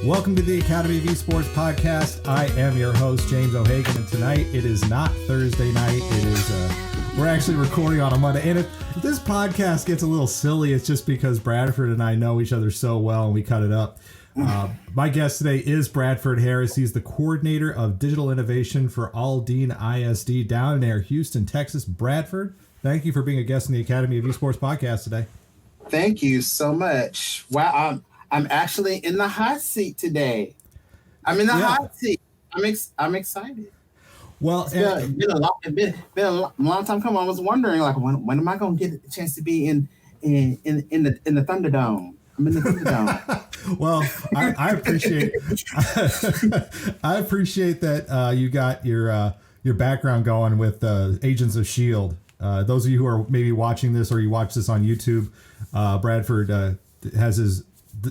Welcome to the Academy of Esports podcast. I am your host, James O'Hagan, and tonight it is not Thursday night. It is, we're actually recording on a Monday. And if this podcast gets a little silly, it's just because Bradford and I know each other so well and we cut it up. My guest today is Bradford Harris. He's the coordinator of digital innovation for Aldine ISD down near Houston, Texas. Bradford, thank you for being a guest in the Academy of Esports podcast today. Thank you so much. Wow, I'm actually in the hot seat today. I'm in the hot seat. I'm excited. Well, it's been a long time coming. I was wondering, like, when am I going to get a chance to be in the Thunderdome? I'm in the Thunderdome. Well, I appreciate I appreciate that you got your background going with Agents of S.H.I.E.L.D. Those of you who are maybe watching this or you watch this on YouTube, Bradford has his.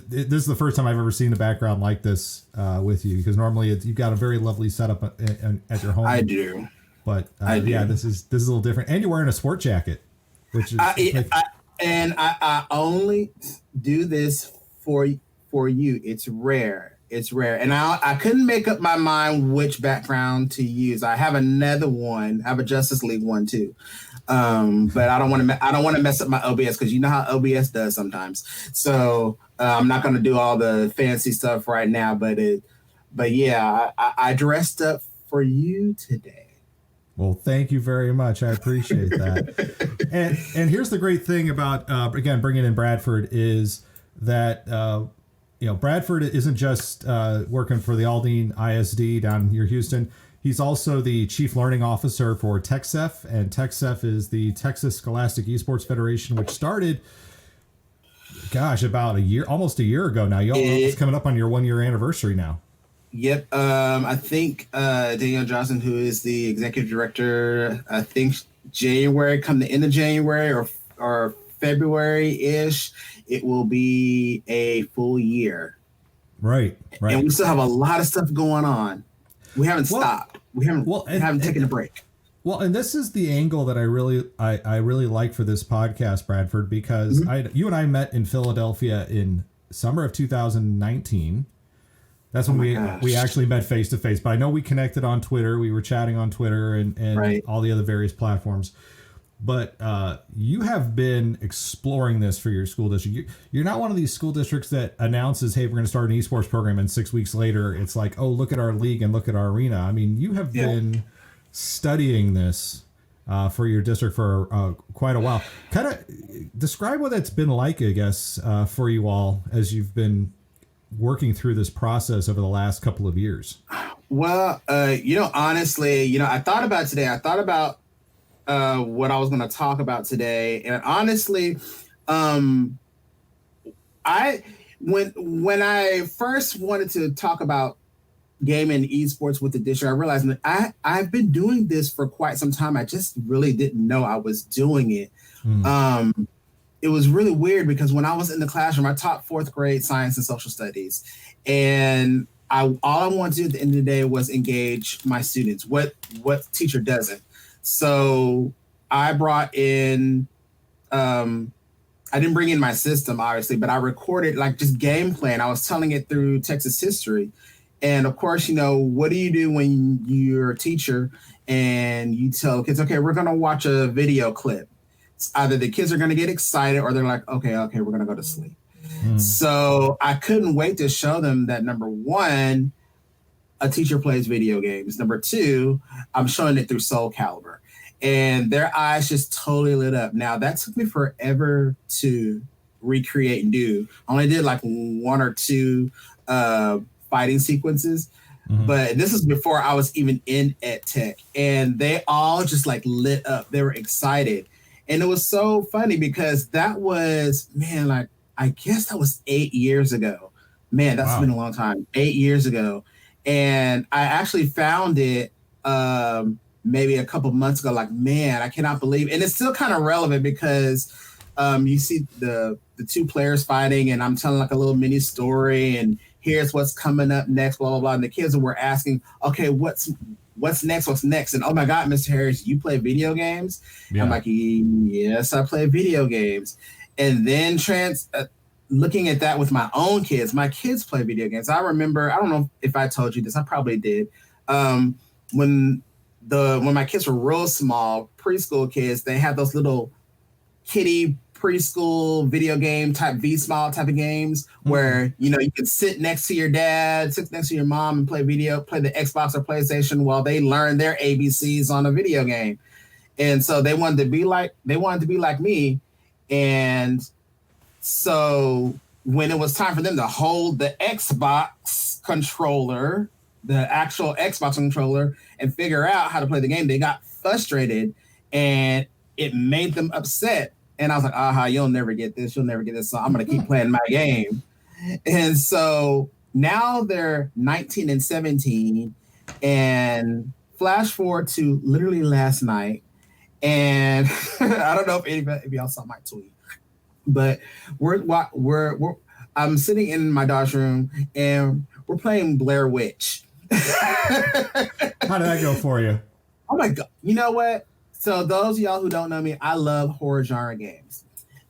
This is the first time I've ever seen a background like this with you, because normally you've got a very lovely setup at your home. I do, but yeah, this is a little different, and you're wearing a sport jacket, which is I only do this for you. It's rare, and I couldn't make up my mind which background to use. I have another one. I have a Justice League one too. But I don't want to mess up my OBS, because you know how OBS does sometimes. So I'm not going to do all the fancy stuff right now. But yeah, I dressed up for you today. Well, thank you very much. I appreciate that. and here's the great thing about again bringing in Bradford is that Bradford isn't just working for the Aldine ISD down near Houston. He's also the Chief Learning Officer for TexSEF, and TexSEF is the Texas Scholastic Esports Federation, which started, about almost a year ago now. It's coming up on your 1 year anniversary now. Yep. I think Daniel Johnson, who is the executive director, I think come the end of January or February-ish, it will be a full year. Right. And we still have a lot of stuff going on. We haven't stopped. We haven't taken a break. Well, and this is the angle that I really like for this podcast, Bradford, because you and I met in Philadelphia in summer of 2019. That's when we actually met face to face. But I know we connected on Twitter. We were chatting on Twitter and all the other various platforms. But you have been exploring this for your school district. You're not one of these school districts that announces, hey, we're going to start an esports program, and 6 weeks later it's like, oh, look at our league and look at our arena. I mean, you have been studying this for your district for quite a while. Kind of describe what it's been like, I guess, for you all as you've been working through this process over the last couple of years. Well, honestly, I thought about today. I thought about what I was going to talk about today, and honestly, when I first wanted to talk about gaming and esports with the district, I realized that I've been doing this for quite some time. I just really didn't know I was doing it. It was really weird, because when I was in the classroom, I taught fourth grade science and social studies, and all I wanted to do at the end of the day was engage my students. What teacher doesn't? So I brought in, I didn't bring in my system, obviously, but I recorded like just gameplay, and I was telling it through Texas history. And of course, what do you do when you're a teacher and you tell kids, okay, we're going to watch a video clip? It's either the kids are going to get excited or they're like, okay, we're going to go to sleep. So I couldn't wait to show them that, number one, a teacher plays video games. Number two, I'm showing it through Soul Calibur, and their eyes just totally lit up. Now, that took me forever to recreate and do. I only did like one or two fighting sequences, but this is before I was even in EdTech, and they all just like lit up. They were excited. And it was so funny, because that was, I guess that was 8 years ago. Man, that's been a long time. 8 years ago. And I actually found it maybe a couple months ago, like, man, I cannot believe, and it's still kind of relevant, because you see the two players fighting, and I'm telling like a little mini story, and here's what's coming up next, blah, blah, blah. And the kids were asking, okay, what's next? And oh my God, Mr. Harris, you play video games? Yeah. I'm like, yes, I play video games. And then looking at that with my own kids, my kids play video games. I remember, I don't know if I told you this, I probably did. When my kids were real small, preschool kids, they had those little kiddie preschool video game type V-Smile type of games where, you could sit next to your dad, sit next to your mom and play the Xbox or PlayStation while they learn their ABCs on a video game. And so they wanted to be like me. And so when it was time for them to hold the Xbox controller, the actual Xbox controller, and figure out how to play the game, they got frustrated and it made them upset. And I was like, you'll never get this. You'll never get this. So I'm going to keep playing my game. And so now they're 19 and 17. And flash forward to literally last night. And I don't know if y'all saw my tweet, but I'm sitting in my daughter's room and we're playing Blair Witch. How did that go for you? Oh my God. You know what? So those of y'all who don't know me, I love horror genre games.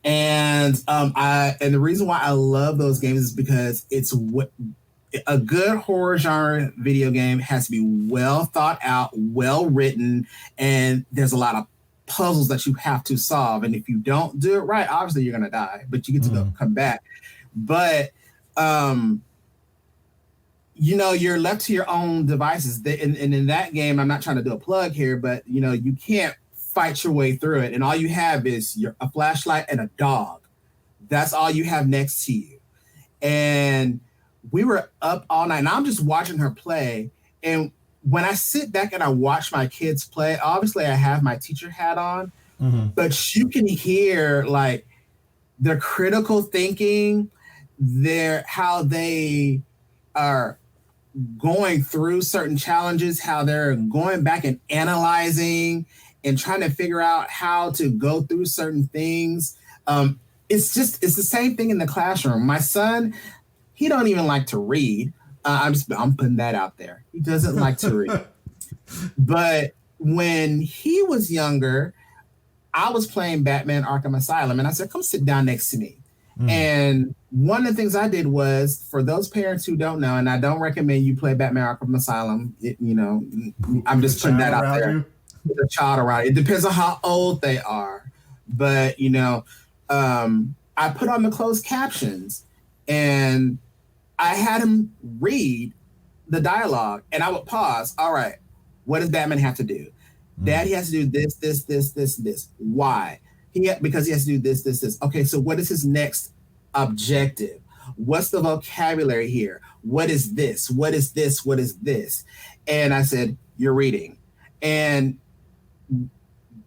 And the reason why I love those games is because a good horror genre video game has to be well thought out, well written, and there's a lot of puzzles that you have to solve. And if you don't do it right, obviously you're gonna die, but you get to come back. But you're left to your own devices. And in that game, I'm not trying to do a plug here, but you can't fight your way through it. And all you have is a flashlight and a dog. That's all you have next to you. And we were up all night and I'm just watching her play. And when I sit back and I watch my kids play, obviously I have my teacher hat on, but you can hear like their critical thinking, how they are going through certain challenges, how they're going back and analyzing and trying to figure out how to go through certain things. It's the same thing in the classroom. My son, he don't even like to read. I'm putting that out there. He doesn't like to read. But when he was younger, I was playing Batman Arkham Asylum, and I said, come sit down next to me. And one of the things I did was, for those parents who don't know, and I don't recommend you play Batman Arkham Asylum, I'm just putting that out there. With a child around. It depends on how old they are. But, I put on the closed captions and I had him read the dialogue and I would pause. All right, what does Batman have to do? Daddy has to do this. Why? Because he has to do this. Okay, so what is his next objective? What's the vocabulary here? What is this? What is this? What is this? And I said, you're reading. And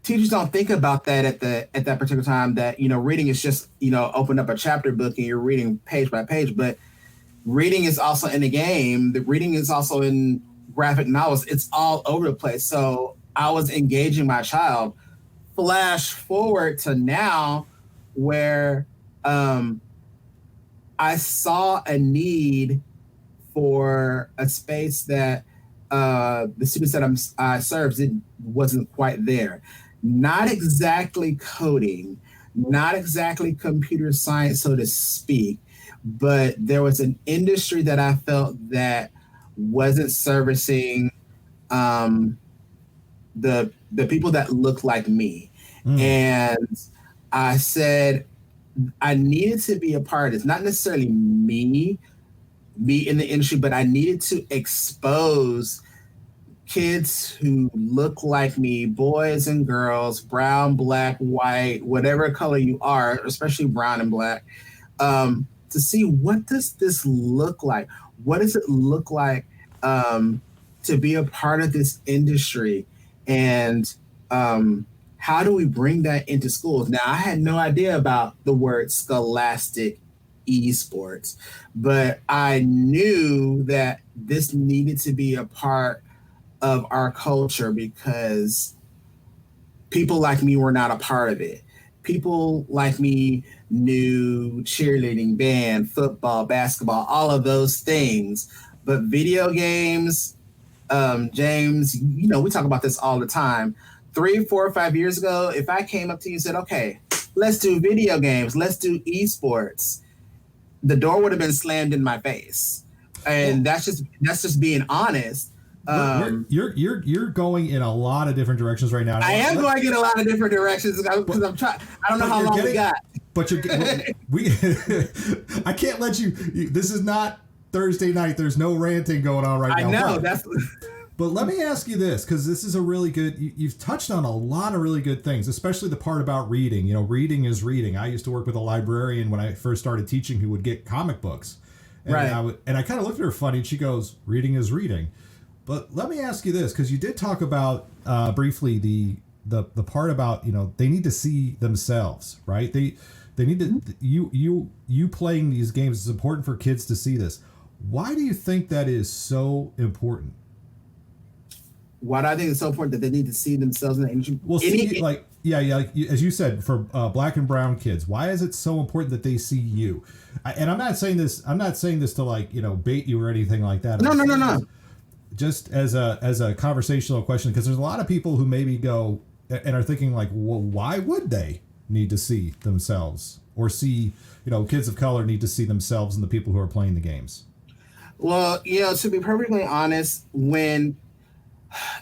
teachers don't think about that at that particular time, that, reading is just, open up a chapter book and you're reading page by page. But reading is also in the game. The reading is also in graphic novels. It's all over the place. So I was engaging my child. Flash forward to now where I saw a need for a space that the students that I served wasn't quite there. Not exactly coding, not exactly computer science, so to speak, but there was an industry that I felt that wasn't servicing the people that looked like me. And I said, I needed to be a part of this, not necessarily me in the industry, but I needed to expose kids who look like me, boys and girls, brown, black, white, whatever color you are, especially brown and black, to see, what does this look like? What does it look like to be a part of this industry? And how do we bring that into schools? Now, I had no idea about the word Scholastic Esports, but I knew that this needed to be a part of our culture because people like me were not a part of it. People like me knew cheerleading, band, football, basketball, all of those things. But video games, James, we talk about this all the time. 3, 4, 5 years ago, if I came up to you and said, okay, let's do video games, let's do esports, the door would have been slammed in my face. And that's just being honest. You're going in a lot of different directions right now. I am going in a lot of different directions because I'm trying. I don't know how long we got. But I can't let you. This is not Thursday night. There's no ranting going on right now. I know that's. But let me ask you this, because this is a really good. You've touched on a lot of really good things, especially the part about reading. You know, reading is reading. I used to work with a librarian when I first started teaching who would get comic books, and right. I kind of looked at her funny, and she goes, "Reading is reading." But let me ask you this, because you did talk about briefly the part about, you know, they need to see themselves, right? They need to you playing these games is important for kids to see this. Why do you think that is so important? Why do I think it's so important that they need to see themselves in the well, like as you said, for black and brown kids, why is it so important that they see you? And I'm not saying this to, like, you know, bait you or anything like that. No. Just as a conversational question, because there's a lot of people who maybe go and are thinking like, well, why would they need to see themselves, or see, you know, kids of color need to see themselves in the people who are playing the games? Well, you know, to be perfectly honest,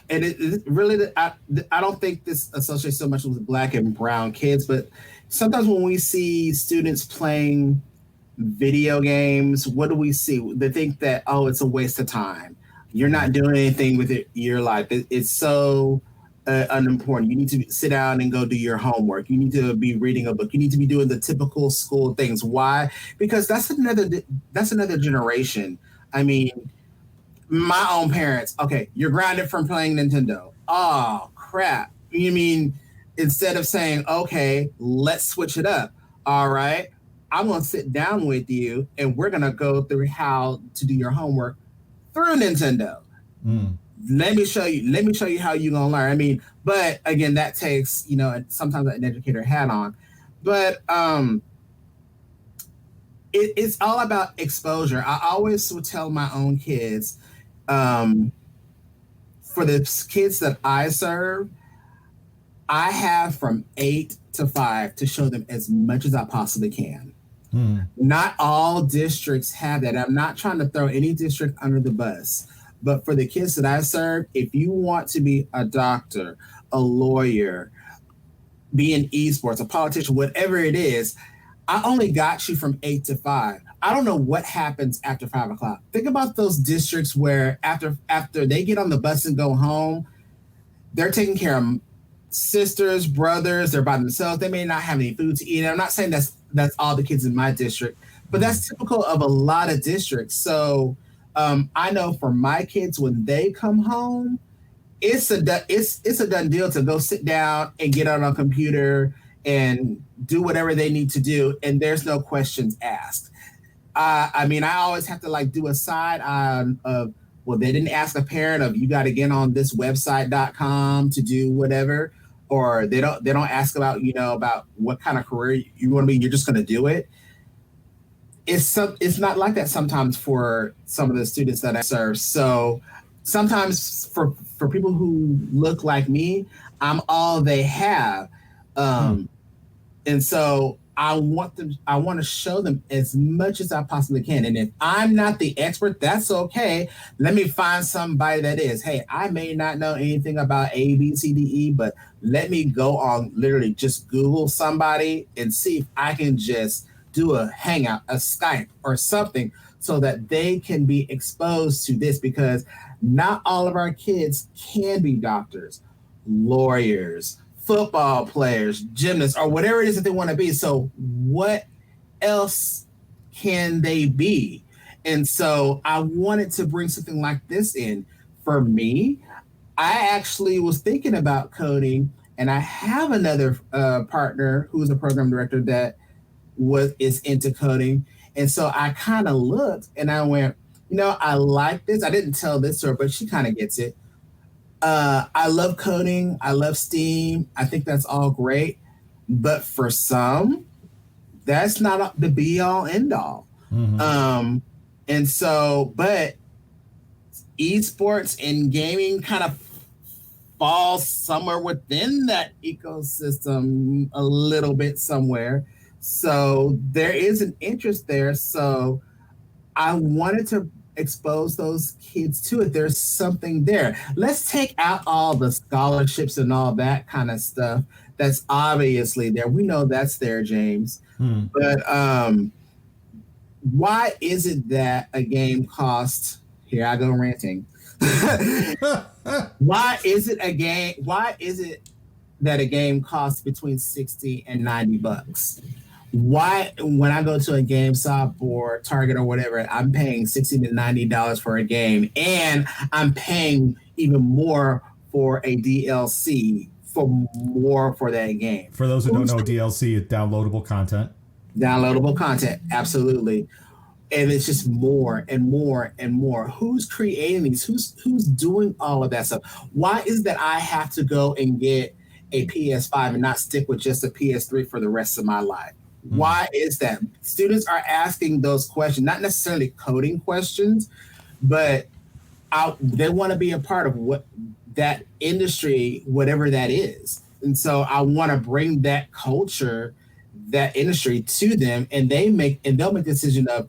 it really, I don't think this associates so much with black and brown kids, but sometimes when we see students playing video games, what do we see? They think that, oh, it's a waste of time. You're not doing anything with your life. It's so unimportant. You need to sit down and go do your homework. You need to be reading a book. You need to be doing the typical school things. Why? Because that's another generation. I mean, my own parents. Okay, you're grounded from playing Nintendo. Oh, crap. You mean, instead of saying, okay, let's switch it up. All right, I'm going to sit down with you and we're going to go through how to do your homework through Nintendo. Let me show you how you're gonna learn. I mean, but again, that takes, you know, sometimes an educator hat on. But it's all about exposure. I always will tell my own kids, for the kids that I serve, I have from 8 to 5 to show them as much as I possibly can. Not all districts have that. I'm not trying to throw any district under the bus, but for the kids that I serve, if you want to be a doctor, a lawyer, be in esports, a politician, whatever it is, I only got you from 8 to 5. I don't know what happens after 5 o'clock. Think about those districts where after they get on the bus and go home, they're taking care of sisters, brothers, they're by themselves. They may not have any food to eat. And I'm not saying that's all the kids in my district, but that's typical of a lot of districts. So I know for my kids, when they come home, it's a done deal to go sit down and get on a computer and do whatever they need to do, and there's no questions asked. I mean, I always have to like do a side on of, well, they didn't ask a parent of, you got to get on this website.com to do whatever, or they don't ask about, you know, about what kind of career you want to be. You're just going to do it. It's not like that sometimes for some of the students that I serve. So sometimes for people who look like me, I'm all they have. And so I want to show them as much as I possibly can. And if I'm not the expert, that's okay. Let me find somebody that is. Hey, I may not know anything about A, B, C, D, E, but let me go on, literally just Google somebody and see if I can just do a Hangout, a Skype or something so that they can be exposed to this, because not all of our kids can be doctors, lawyers, football players, gymnasts, or whatever it is that they want to be. So what else can they be? And so I wanted to bring something like this in. For me, I actually was thinking about coding, and I have another partner who's a program director that is into coding. And so I kind of looked and I went, you know, I like this. I didn't tell this to her, but she kind of gets it. I love coding. I love STEAM. I think that's all great. But for some, that's not the be all end all. Mm-hmm. And so, but esports and gaming kind of falls somewhere within that ecosystem a little bit somewhere. So there is an interest there. So I wanted to expose those kids to it. There's something there. Let's take out all the scholarships and all that kind of stuff. That's obviously there. We know that's there, James. But why is it that a game costs? Here I go ranting. Why is it that a game costs between 60 and $90? Why, when I go to a GameStop or Target or whatever, I'm paying $60 to $90 for a game, and I'm paying even more for a DLC for that game. For those who don't know, DLC is downloadable content. Downloadable content, absolutely. And it's just more and more and more. Who's creating these? Who's doing all of that stuff? Why is that I have to go and get a PS5 and not stick with just a PS3 for the rest of my life? Why is that? Students are asking those questions, not necessarily coding questions, but they want to be a part of what that industry, whatever that is. And so I want to bring that culture, that industry to them, and they'll make a decision of,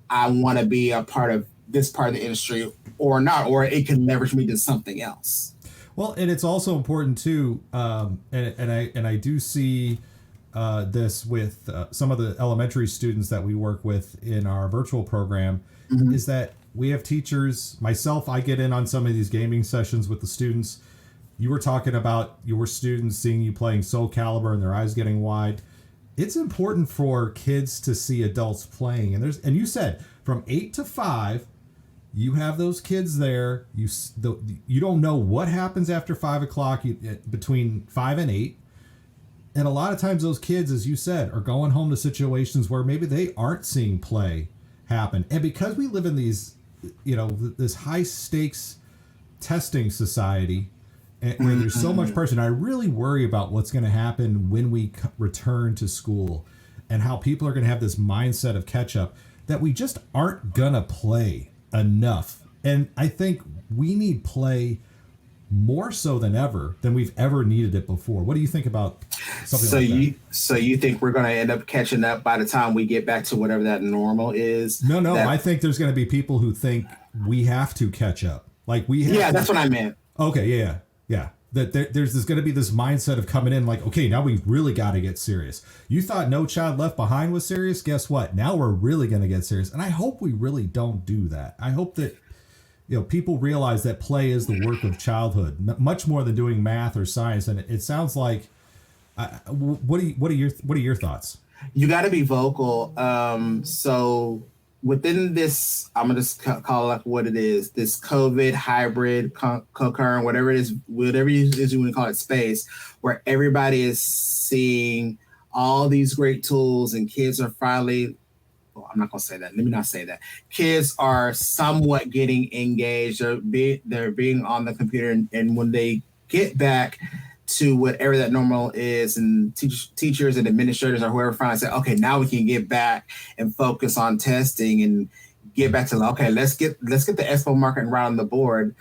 I want to be a part of this part of the industry or not, or it can leverage me to something else. Well, and it's also important too, and I do see this with some of the elementary students that we work with in our virtual program, is that we have teachers, myself, I get in on some of these gaming sessions with the students. You were talking about your students seeing you playing Soul Calibur and their eyes getting wide. It's important for kids to see adults playing. And you said from 8 to 5, you have those kids there. You don't know what happens after 5 o'clock, between 5 and 8. And a lot of times those kids, as you said, are going home to situations where maybe they aren't seeing play happen. And because we live in these, this high stakes testing society, where there's so much pressure, and I really worry about what's going to happen when we return to school, and how people are going to have this mindset of catch up, that we just aren't going to play enough. And I think we need play more so than we've ever needed it before. What do you think about something like that? So you think we're going to end up catching up by the time we get back to whatever that normal is? No. I think there's going to be people who think we have to catch up. Like we have. Yeah, that's what I meant. Okay. Yeah. That there's going to be this mindset of coming in like, okay, now we really got to get serious. You thought No Child Left Behind was serious? Guess what? Now we're really going to get serious. And I hope we really don't do that. I hope that people realize that play is the work of childhood, much more than doing math or science. And it sounds like, what are your thoughts? You got to be vocal. So within this, I'm gonna just call it what it is: this COVID hybrid, concurrent, whatever it is, whatever you want to call it, space where everybody is seeing all these great tools, and kids are finally. Well, I'm not gonna say that. Let me not say that. Kids are somewhat getting engaged. They're being on the computer, and when they get back to whatever that normal is, and teachers and administrators or whoever finally say, okay, now we can get back and focus on testing and get back to, okay, let's get the expo marketing right on the board.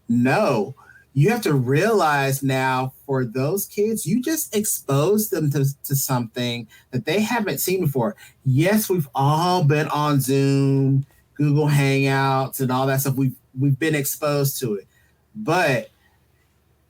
No, you have to realize now, for those kids, you just exposed them to something that they haven't seen before. Yes, we've all been on Zoom, Google Hangouts, and all that stuff. We've been exposed to it, but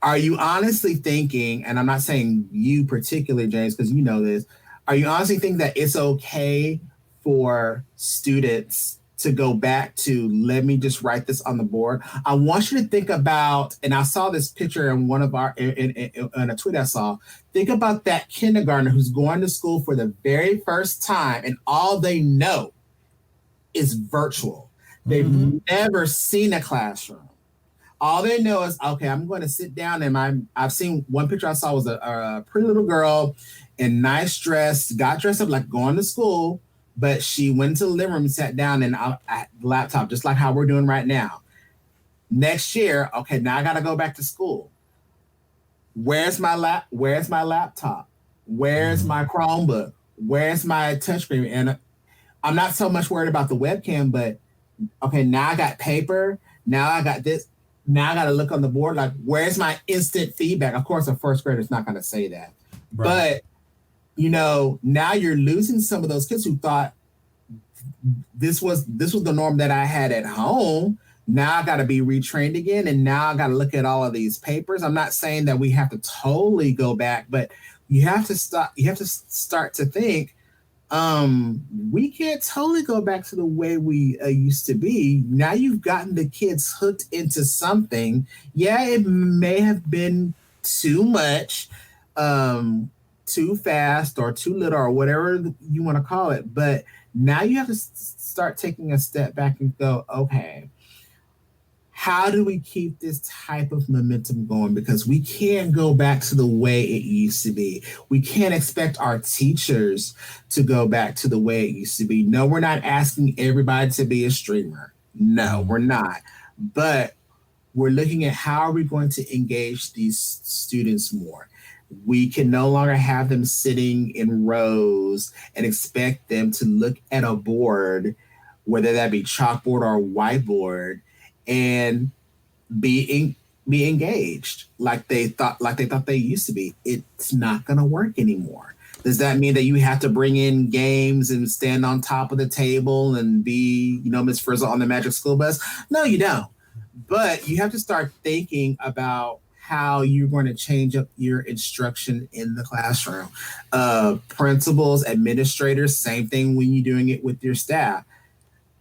are you honestly thinking, and I'm not saying you particularly, James, because you know this, are you honestly thinking that it's okay for students to go back to, let me just write this on the board? I want you to think about, and I saw this picture in one of in a tweet I saw, think about that kindergartner who's going to school for the very first time, and all they know is virtual. They've never seen a classroom. All they know is, okay, I'm going to sit down, and I've seen one picture I saw was a pretty little girl in nice dress, got dressed up like going to school, but she went to the living room and sat down and at the laptop, just like how we're doing right now. Next year, okay, now I got to go back to school. Where's my laptop? Where's my Chromebook? Where's my touchscreen? And I'm not so much worried about the webcam, but okay, now I got paper. Now I got this. Now I got to look on the board, like, where's my instant feedback? Of course, a first grader is not going to say that. Right. But now you're losing some of those kids who thought this was the norm that I had at home. Now I got to be retrained again, and now I got to look at all of these papers. I'm not saying that we have to totally go back, but you have to stop. You have to start to think. We can't totally go back to the way we used to be. Now you've gotten the kids hooked into something. Yeah, it may have been too much, too fast, or too little, or whatever you want to call it. But now you have to start taking a step back and go, okay, how do we keep this type of momentum going? Because we can't go back to the way it used to be. We can't expect our teachers to go back to the way it used to be. No, we're not asking everybody to be a streamer. No, we're not. But we're looking at how are we going to engage these students more. We can no longer have them sitting in rows and expect them to look at a board, whether that be chalkboard or whiteboard, and be engaged like they thought they used to be. It's not going to work anymore. Does that mean that you have to bring in games and stand on top of the table and be, Miss Frizzle on the Magic School Bus? No, you don't. But you have to start thinking about how you're going to change up your instruction in the classroom. Principals, administrators, same thing when you're doing it with your staff.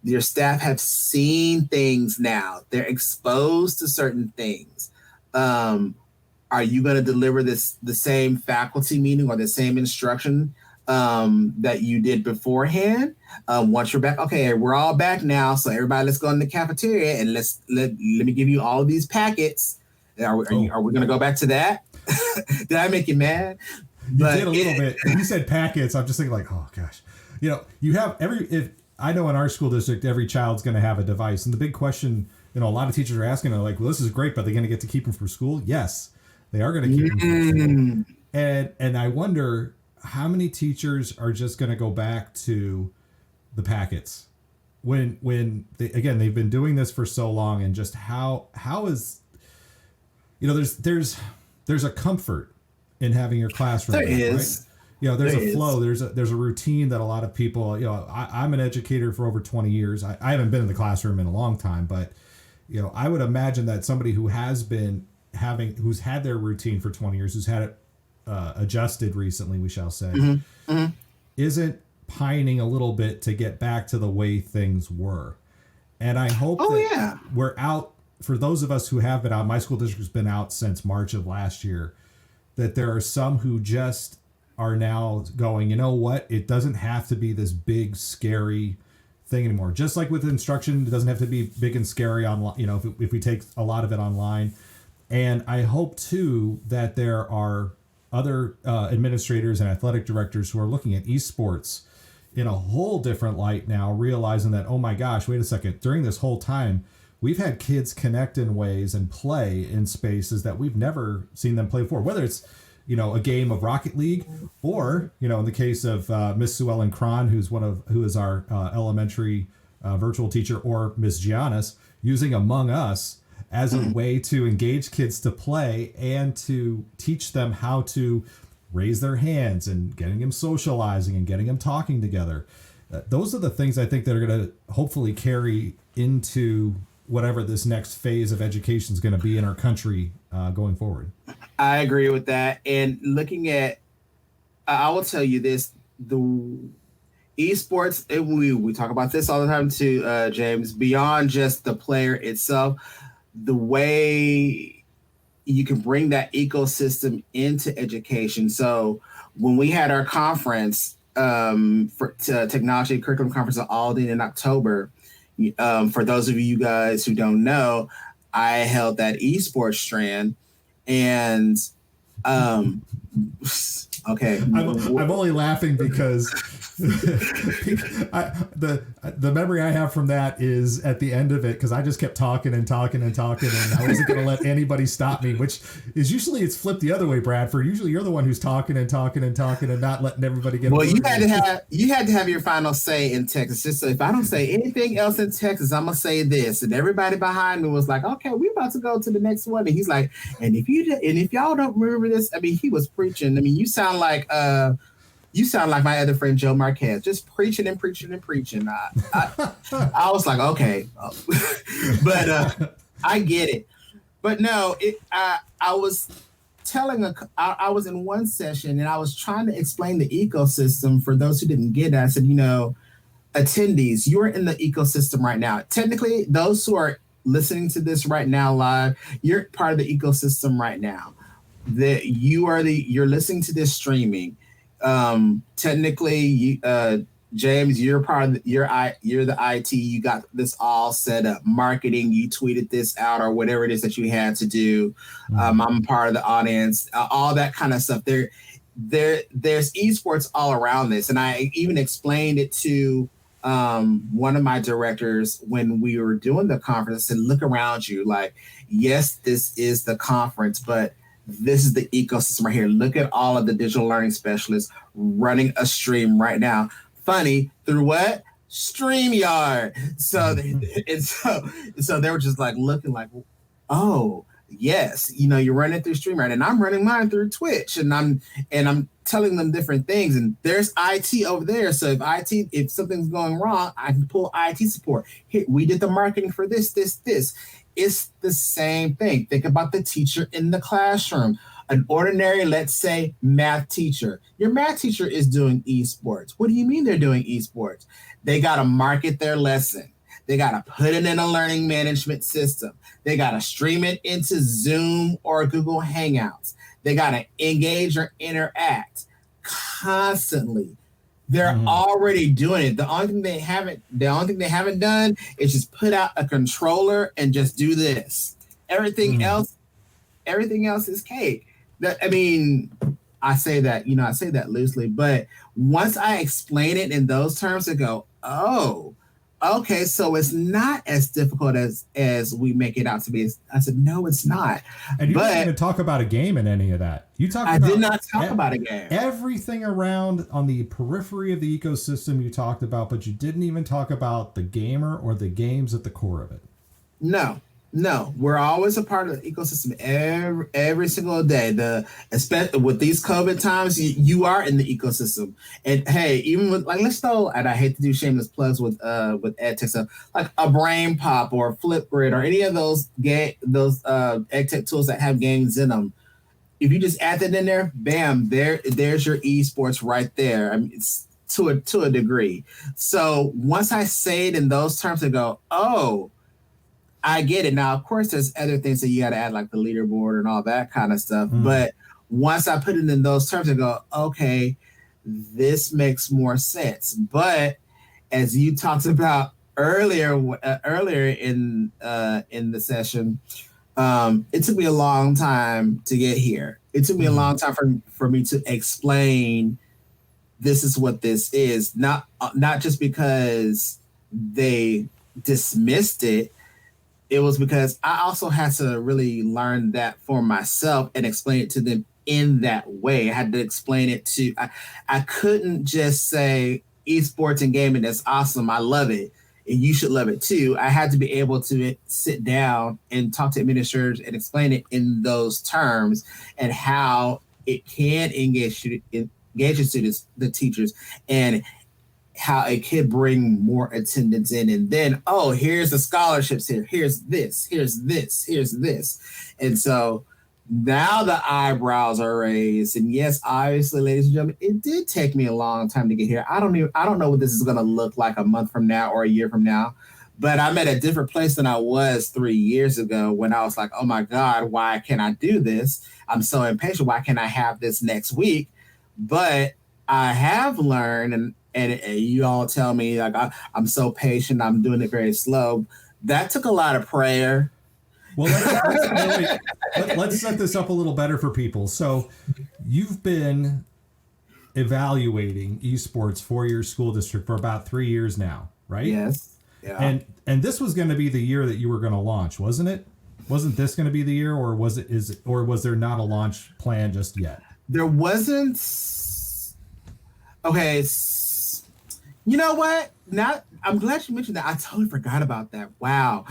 Your staff have seen things now. They're exposed to certain things. Are you going to deliver the same faculty meeting or the same instruction that you did beforehand? Once you're back, okay, we're all back now. So everybody, let's go in the cafeteria and let me give you all of these packets. Are we going to go back to that? Did I make you mad? You did a little bit. You said packets. I'm just thinking like, oh gosh, you have I know in our school district, every child's going to have a device. And the big question, a lot of teachers are asking, are like, well, this is great, but they're going to get to keep them from school? Yes, they are going to keep them from school. And I wonder how many teachers are just going to go back to the packets when they've been doing this for so long, and just how is, there's a comfort in having your classroom. There is. Right? There's a flow, there's a routine that a lot of people, I'm an educator for over 20 years. I haven't been in the classroom in a long time, but, I would imagine that somebody who's had their routine for 20 years, who's had it adjusted recently, we shall say, isn't pining a little bit to get back to the way things were. And I hope we're out, for those of us who have been out, my school district's been out since March of last year, that there are some who just are now going, you know what? It doesn't have to be this big, scary thing anymore. Just like with instruction, it doesn't have to be big and scary online, if we take a lot of it online. And I hope, too, that there are other administrators and athletic directors who are looking at esports in a whole different light now, realizing that, oh my gosh, wait a second. During this whole time, we've had kids connect in ways and play in spaces that we've never seen them play before, whether it's a game of Rocket League, or, in the case of Miss Sue Ellen Cron, who is our elementary virtual teacher, or Miss Giannis, using Among Us as a way to engage kids to play and to teach them how to raise their hands, and getting them socializing and getting them talking together. Those are the things I think that are going to hopefully carry into whatever this next phase of education is going to be in our country going forward. I agree with that. And looking at, I will tell you this, the esports, and we talk about this all the time too, James, beyond just the player itself, the way you can bring that ecosystem into education. So when we had our conference for Technology Curriculum Conference at Aldine in October, for those of you guys who don't know, I held that esports strand, and okay. I'm only laughing because the memory I have from that is at the end of it, because I just kept talking and I wasn't going to let anybody stop me, which is usually it's flipped the other way, Bradford. Usually you're the one who's talking and not letting everybody get. Well, you had to have your final say in Texas. Just so if I don't say anything else in Texas, I'm gonna say this, and everybody behind me was like, "Okay, we're about to go to the next one." And he's like, "And if y'all don't remember this, I mean, he was preaching. I mean, you sound like You sound like my other friend Joe Marquez, just preaching and preaching and preaching. I was like, okay, but I get it. But no, I was I was in one session and I was trying to explain the ecosystem for those who didn't get it. I said, attendees, you're in the ecosystem right now. Technically, those who are listening to this right now live, you're part of the ecosystem right now. That you're listening to this streaming. Technically, James, you're part of you're the IT. You got this all set up. Marketing, you tweeted this out or whatever it is that you had to do. I'm part of the audience. All that kind of stuff. There's esports all around this, and I even explained it to one of my directors when we were doing the conference. I said, look around you. Like, yes, this is the conference, but this is the ecosystem right here. Look at all of the digital learning specialists running a stream right now. Funny, through what? StreamYard. So they were just like looking like, oh yes, you're running through StreamYard, and I'm running mine through Twitch, and I'm telling them different things. And there's IT over there. So if something's going wrong, I can pull IT support. Here, we did the marketing for this. It's the same thing. Think about the teacher in the classroom. An ordinary, let's say, math teacher. Your math teacher is doing esports. What do you mean they're doing esports? They got to market their lesson. They got to put it in a learning management system. They got to stream it into Zoom or Google Hangouts. They got to engage or interact constantly. They're already doing it. The only thing they haven't done is just put out a controller and just do this. Everything else is cake. I say that loosely, but once I explain it in those terms, I go, oh, okay, so it's not as difficult as we make it out to be. I said, no, it's not. And you didn't even talk about a game in any of that. I did not talk about a game. Everything around on the periphery of the ecosystem you talked about, but you didn't even talk about the gamer or the games at the core of it. No, we're always a part of the ecosystem every single day. Especially with these COVID times, you are in the ecosystem. And hey, even with let's throw, and I hate to do shameless plugs with EdTech stuff, like a Brain Pop or Flipgrid or any of those EdTech tools that have games in them. If you just add that in there, bam, there's your esports right there. I mean, it's to a degree. So once I say it in those terms, I go, oh, I get it. Now, of course, there's other things that you got to add, like the leaderboard and all that kind of stuff. But once I put it in those terms, I go, okay, this makes more sense. But as you talked about earlier in the session, it took me a long time to get here. It took me a long time for me to explain this is what this is. Not just because they dismissed it. It was because I also had to really learn that for myself and explain it to them in that way. I had to explain it I couldn't just say esports and gaming is awesome. I love it. And you should love it too. I had to be able to sit down and talk to administrators and explain it in those terms and how it can engage the students, the teachers, and how it could bring more attendance in. And then, oh, here's the scholarships here. Here's this. And so now the eyebrows are raised. And yes, obviously, ladies and gentlemen, it did take me a long time to get here. I don't know what this is going to look like a month from now or a year from now, but I'm at a different place than I was 3 years ago when I was like, oh my God, why can't I do this? I'm so impatient. Why can't I have this next week? But I have learned, and you all tell me like I'm so patient, I'm doing it very slow. That took a lot of prayer. Well, let's set this up a little better for people. So you've been evaluating esports for your school district for about 3 years now, right? Yes. Yeah. And this was going to be the year that you were going to launch, wasn't it? Wasn't this going to be the year, or was there not a launch plan just yet? There wasn't. Okay. You know what? I'm glad you mentioned that. I totally forgot about that. Wow.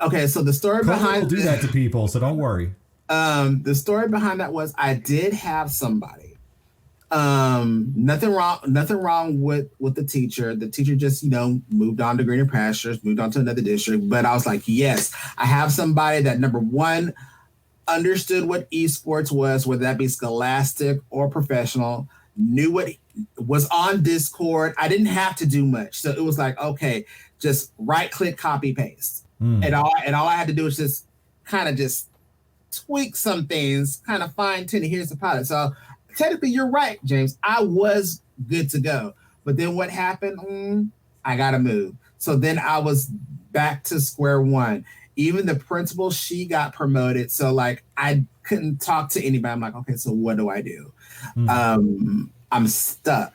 Okay, so the story behind will do that to people, so don't worry. The story behind that was I did have somebody Nothing wrong with the teacher. The teacher just, moved on to greener pastures, moved on to another district. But I was like, yes, I have somebody that, number one, understood what esports was, whether that be scholastic or professional, knew what was on Discord. I didn't have to do much. So it was like, okay, just right click, copy, paste. And all I had to do was just kind of just tweak some things, kind of fine tune it. Here's the pilot. So technically you're right, James. I was good to go. But then what happened? I got to move. So then I was back to square one. Even the principal, she got promoted. So like I couldn't talk to anybody. I'm like, okay, so what do I do? I'm stuck.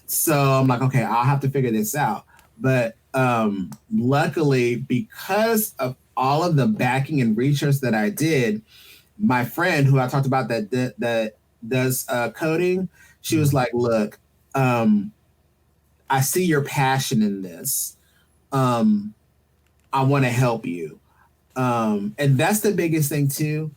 So I'm like, okay, I'll have to figure this out. But luckily, because of all of the backing and research that I did, my friend who I talked about that does coding, she was like, look, I see your passion in this. I want to help you. And that's the biggest thing too.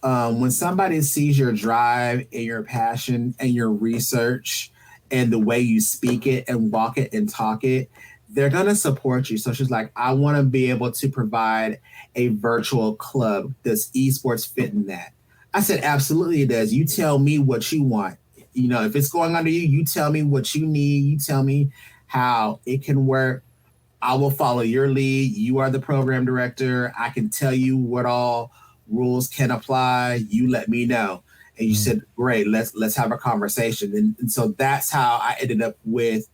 When somebody sees your drive and your passion and your research and the way you speak it and walk it and talk it, they're going to support you. So she's like, I want to be able to provide a virtual club. Does esports fit in that? I said, absolutely it does. You tell me what you want. If it's going under you, you tell me what you need. You tell me how it can work. I will follow your lead. You are the program director. I can tell you what all rules can apply. You let me know. And you said, great, let's have a conversation. And so that's how I ended up with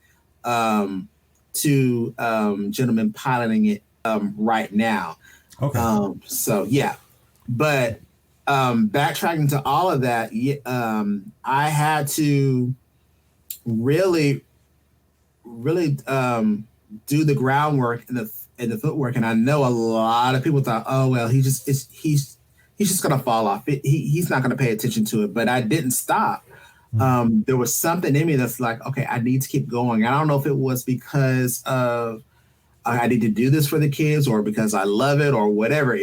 two gentlemen piloting it right now. Okay. So yeah, but backtracking to all of that, I had to really do the groundwork and the footwork. And I know a lot of people thought, oh well, he's just gonna fall off. He's not gonna pay attention to it. But I didn't stop. There was something in me that's like, okay, I need to keep going. I don't know if it was because of I need to do this for the kids or because I love it or whatever.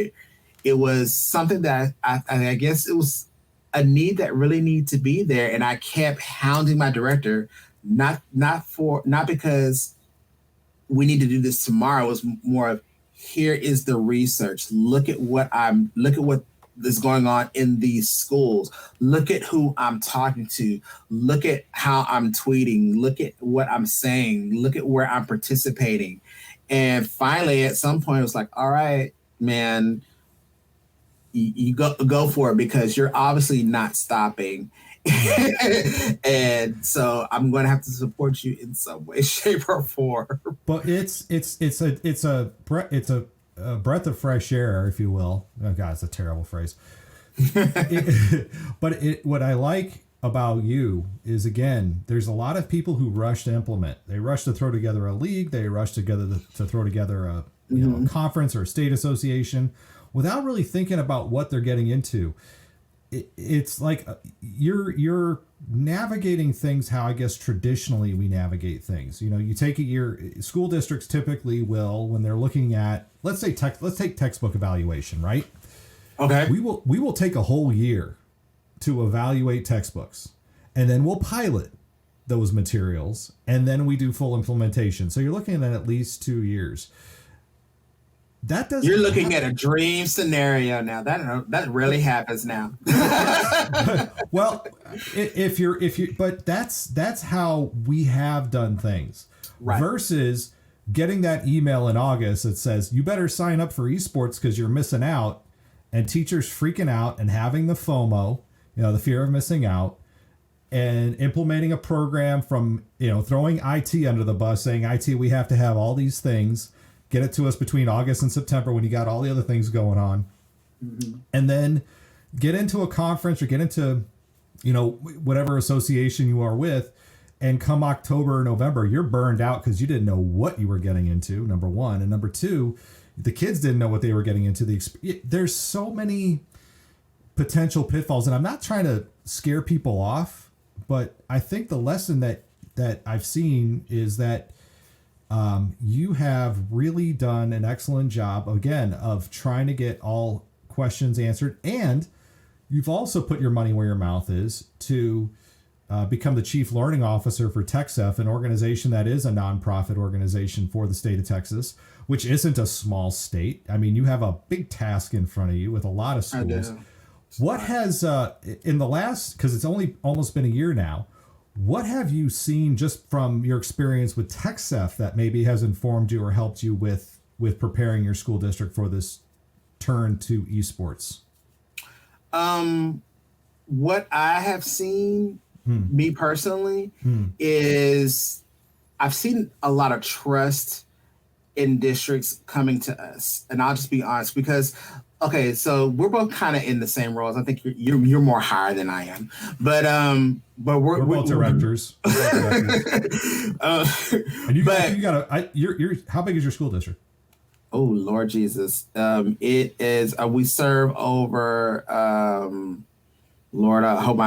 It was something that I guess it was a need that really needed to be there. And I kept hounding my director, not because we need to do this tomorrow. It was more of, here is the research. Look at what is going on in these schools. Look at who I'm talking to. Look at how I'm tweeting. Look at what I'm saying. Look at where I'm participating. And finally, at some point, it was like, all right, man, you go for it because you're obviously not stopping. And so I'm going to have to support you in some way, shape, or form. But it's a breath of fresh air, if you will. Oh God, it's a terrible phrase. What I like about you is, again, there's a lot of people who rush to implement. They rush to throw together a league. They rush together to throw together a conference or a state association without really thinking about what they're getting into. It's like you're navigating things how I guess traditionally we navigate things. You take your school districts typically will, when they're looking at, let's take textbook evaluation, right? Okay. We will take a whole year to evaluate textbooks, and then we'll pilot those materials, and then we do full implementation. So you're looking at least 2 years. You're looking at a dream scenario now. That really happens now. Well, but that's how we have done things. Right. Versus getting that email in August that says you better sign up for esports because you're missing out, and teachers freaking out and having the FOMO, the fear of missing out, and implementing a program from throwing IT under the bus, saying IT, we have to have all these things. Get it to us between August and September when you got all the other things going on. Mm-hmm. And then get into a conference or get into, whatever association you are with. And come October or November, you're burned out because you didn't know what you were getting into, number one. And number two, the kids didn't know what they were getting into. There's so many potential pitfalls. And I'm not trying to scare people off, but I think the lesson that I've seen is that you have really done an excellent job, again, of trying to get all questions answered. And you've also put your money where your mouth is to become the chief learning officer for TexSEF, an organization that is a nonprofit organization for the state of Texas, which isn't a small state. I mean, you have a big task in front of you with a lot of schools. What has, in the last, because it's only almost been a year now, what have you seen just from your experience with TexSEF that maybe has informed you or helped you with preparing your school district for this turn to esports? What I have seen, me personally, is I've seen a lot of trust in districts coming to us. And I'll just be honest, because okay, so we're both kind of in the same roles. I think you're more higher than I am, but we're both directors. And you got you're how big is your school district? Oh Lord Jesus, it is. We serve over. Lord, I hope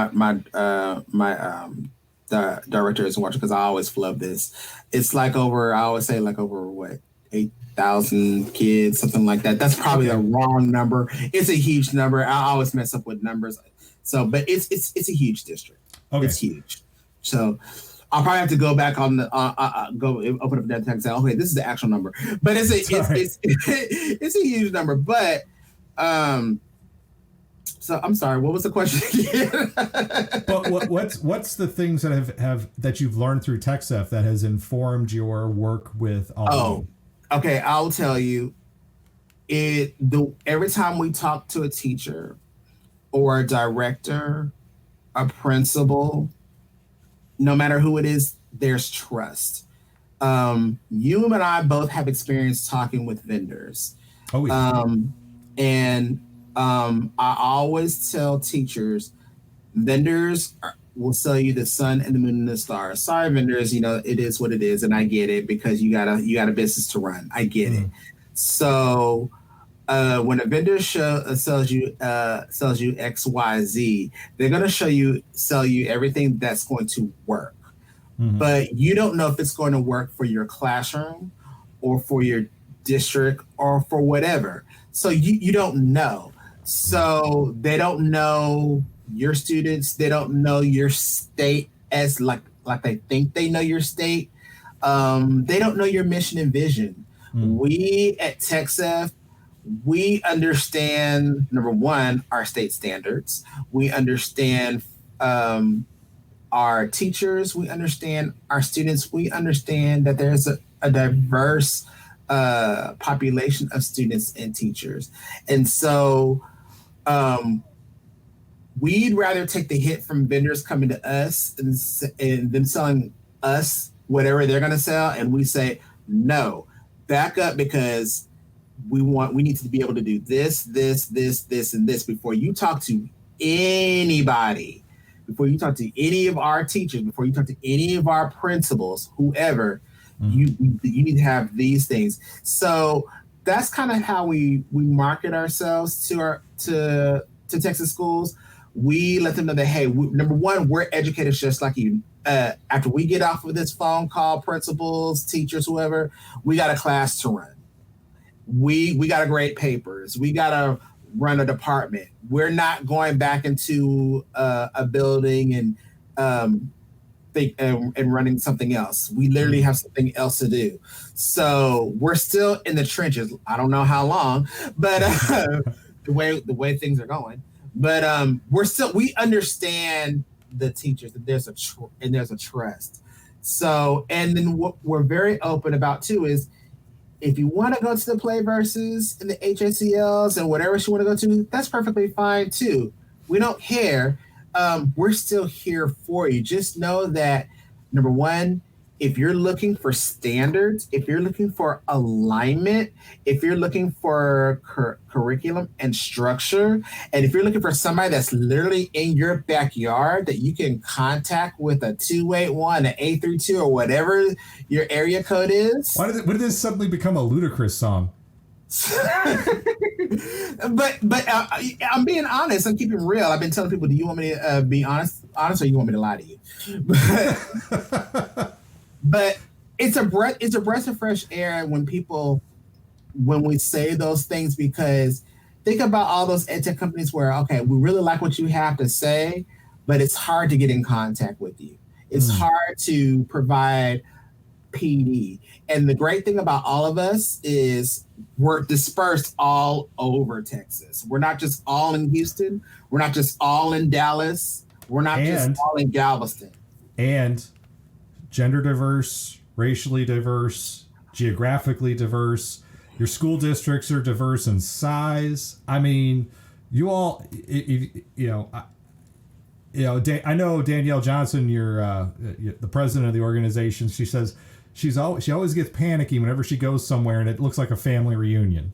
the director isn't watching because I always flub this. It's like over. I always say like over what 8,000 kids, something like that. That's probably a wrong number. It's a huge number. I always mess up with numbers. So, but it's a huge district. Okay. It's huge. So I'll probably have to go back on the go open up that text and say, okay, this is the actual number. But it's a huge number. But so I'm sorry, what was the question again? But what's the things that have that you've learned through TexSEF that has informed your work with Aldine? Oh, okay, I'll tell you. Every time we talk to a teacher or a director, a principal, no matter who it is, there's trust. You and I both have experience talking with vendors. Oh, yeah. I always tell teachers, vendors will sell you the sun and the moon and the stars. Sorry, vendors, it is what it is, and I get it because you got a business to run. I get it. So when a vendor sells you XYZ, they're going to sell you everything that's going to work. But you don't know if it's going to work for your classroom or for your district or for whatever. So you don't know. So they don't know your students. They don't know your state as like they think they know your state. They don't know your mission and vision. We at TexSEF, we understand, number one, our state standards. We understand our teachers. We understand our students. We understand that there's a diverse population of students and teachers. And so we'd rather take the hit from vendors coming to us and them selling us whatever they're going to sell. And we say, no, back up, because we need to be able to do this, and this before you talk to anybody, before you talk to any of our teachers, before you talk to any of our principals, whoever. You need to have these things. So that's kind of how we market ourselves to Texas schools. We let them know that, hey, number one, we're educators just like you. After we get off of this phone call, principals, teachers, whoever, we got a class to run. We got to grade papers. We got to run a department. We're not going back into a building and running something else. We literally have something else to do. So we're still in the trenches. I don't know how long, but the way things are going. But we understand the teachers, that there's a trust. So, and then what we're very open about too is, if you want to go to the play versus and the HACLs and whatever you want to go to, that's perfectly fine too. We don't care. We're still here for you. Just know that, number one, if you're looking for standards, if you're looking for alignment, if you're looking for curriculum and structure, and if you're looking for somebody that's literally in your backyard that you can contact with a 281, an 832, or whatever your area code is. When did this suddenly become a Ludacris song? But I'm being honest. I'm keeping real. I've been telling people, do you want me to be honest, or you want me to lie to you? But it's a breath of fresh air when we say those things, because think about all those edtech companies where, okay, we really like what you have to say, but it's hard to get in contact with you. It's hard to provide PD. And the great thing about all of us is we're dispersed all over Texas. We're not just all in Houston. We're not just all in Dallas. We're not just all in Galveston. And gender diverse, racially diverse, geographically diverse. Your school districts are diverse in size. I mean, you all, I know Danielle Johnson, you're the president of the organization. She says she always gets panicky whenever she goes somewhere and it looks like a family reunion,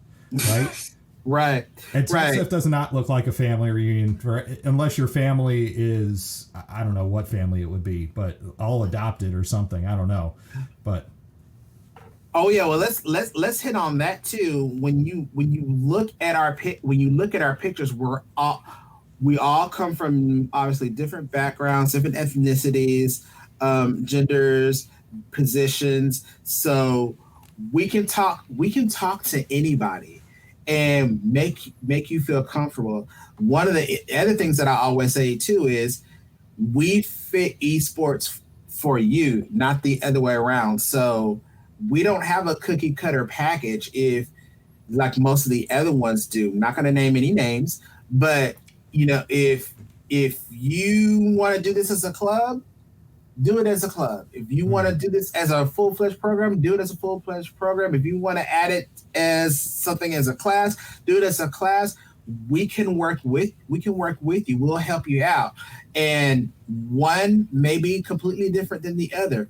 right? Right. And TexSEF does not look like a family reunion unless your family is, I don't know what family it would be, but all adopted or something. I don't know, but. Oh yeah, well let's hit on that too. When you look at our pictures, we all come from obviously different backgrounds, different ethnicities, genders, positions. So we can talk to anybody and make you feel comfortable. One of the other things that I always say too is we fit esports for you, not the other way around. So we don't have a cookie cutter package if like most of the other ones do. I'm not going to name any names, but if you want to do this as a club, do it as a club. If you want to do this as a full-fledged program, do it as a full-fledged program. If you want to add it as something as a class, do it as a class. We can work with you. We'll help you out. And one may be completely different than the other.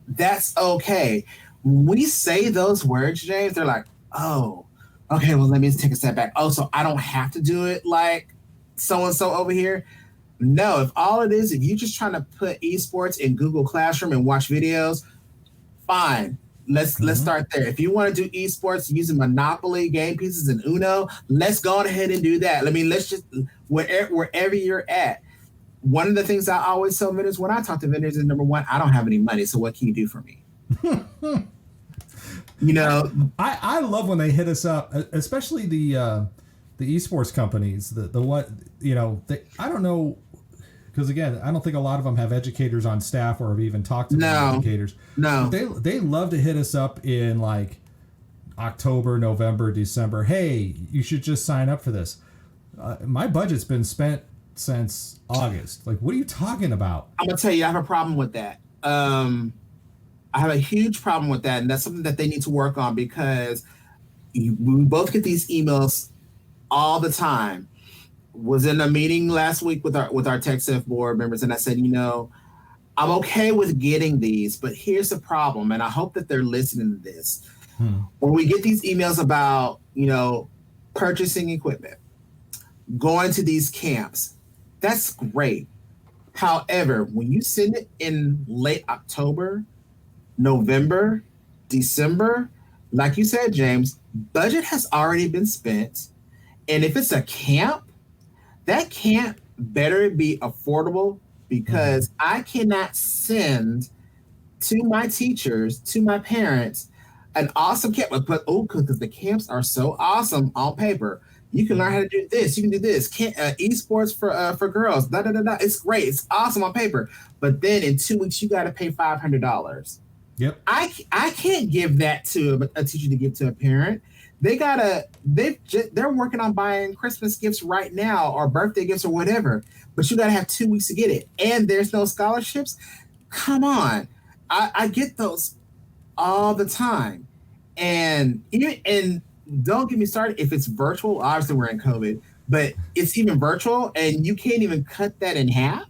That's okay. When we say those words, James, they're like, oh, okay, well, let me just take a step back. Oh, so I don't have to do it like so-and-so over here. No, if all it is, if you're just trying to put esports in Google Classroom and watch videos, fine. Let's start there. If you want to do esports using Monopoly, game pieces, and Uno, let's go ahead and do that. I mean, let's just, wherever you're at. One of the things I always tell vendors when I talk to vendors is, number one, I don't have any money, so what can you do for me? I love when they hit us up, especially the esports companies. I don't know, because again, I don't think a lot of them have educators on staff or have even talked to educators. No, they love to hit us up in like October, November, December. Hey, you should just sign up for this. My budget's been spent since August. Like, what are you talking about? I'm gonna tell you, I have a problem with that. I have a huge problem with that, and that's something that they need to work on, because we both get these emails all the time. Was in a meeting last week with our TexSEF board members, and I said, I'm okay with getting these, but here's the problem, and I hope that they're listening to this. When we get these emails about, purchasing equipment, going to these camps, that's great. However, when you send it in late October, November, December, like you said, James, budget has already been spent. And if it's a camp, that camp better be affordable, because I cannot send to my teachers, to my parents, an awesome camp. But because the camps are so awesome on paper. You can learn how to do this. You can do this. Esports for girls. Da, da, da, da. It's great. It's awesome on paper. But then in 2 weeks, you got to pay $500. Yep. I can't give that to a teacher to give to a parent. They're working on buying Christmas gifts right now, or birthday gifts or whatever. But you got to have 2 weeks to get it. And there's no scholarships. Come on. I get those all the time. And don't get me started if it's virtual. Obviously, we're in COVID, but it's even virtual, and you can't even cut that in half.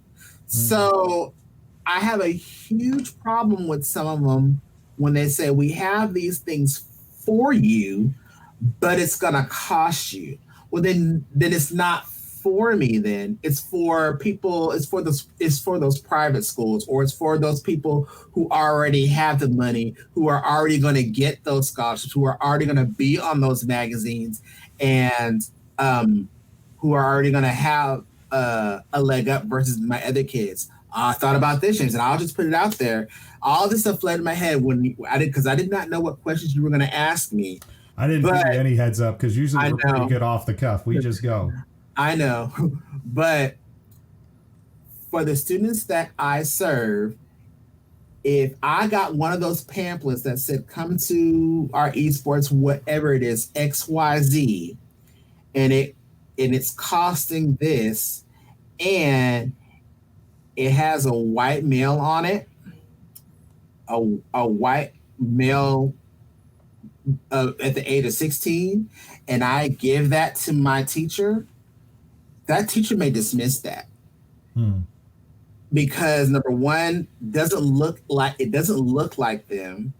So I have a huge problem with some of them when they say we have these things for you, but it's going to cost you. Well, then it's not for me. Then it's for people. It's for those private schools, or it's for those people who already have the money, who are already going to get those scholarships, who are already going to be on those magazines, and who are already going to have a leg up versus my other kids. I thought about this, James, and I'll just put it out there. All this stuff fled in my head because I did not know what questions you were going to ask me. I didn't give you any heads up, because usually we're pretty good off the cuff. We just go. I know, but for the students that I serve, if I got one of those pamphlets that said, come to our esports, whatever it is, XYZ, and it's costing this, and it has a white male on it, a white male at the age of 16, and I give that to my teacher, that teacher may dismiss that. Because number one, doesn't look like them.